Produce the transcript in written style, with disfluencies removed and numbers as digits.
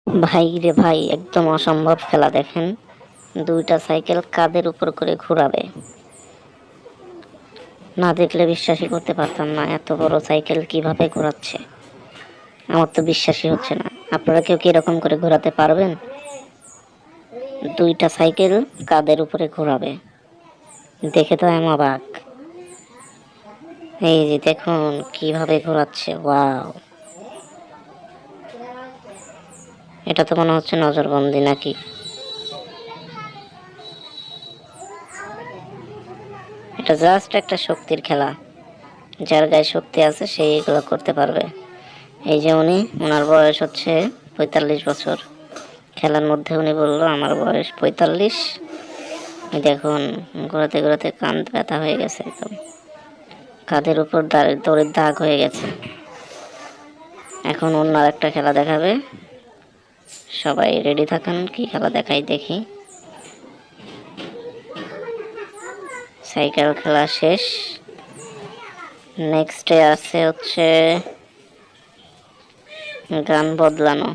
ভাই রে ভাই, একদম অসম্ভব খেলা। দেখেন, দুইটা সাইকেল কাঁধের উপর করে ঘোরাবে। না দেখলে বিশ্বাসই করতে পারতাম না, এত বড় সাইকেল কিভাবে ঘোরাচ্ছে। আমার তো বিশ্বাসই হচ্ছে না। আপনারা কেউ কি এরকম করে ঘোরাতে পারবেন? দুইটা সাইকেল কাঁধের উপরে ঘোরাবে, দেখে তো আমি অবাক। এই যে দেখুন কিভাবে ঘোরাচ্ছে, ওয়াও! এটা তো মনে হচ্ছে নজরবন্দি নাকি। এটা জাস্ট একটা শক্তির খেলা, যার গায়ে শক্তি আছে সেই এগুলো করতে পারবে। এই যে ওনার বয়স হচ্ছে 45 বছর। খেলার মধ্যে উনি বলল আমার বয়স 45। দেখুন, ঘোরাতে ঘোরাতে কাঁধ ব্যথা হয়ে গেছে, একদম কাঁধের উপর দড়ির দাগ হয়ে গেছে। এখন অন্য একটা খেলা দেখাবে। সবাই রেডি থাকুন, কি খেলা দেখাই দেখি। সাইকেল খেলা শেষ। নেক্সটে আছে হচ্ছে গান বদলানো।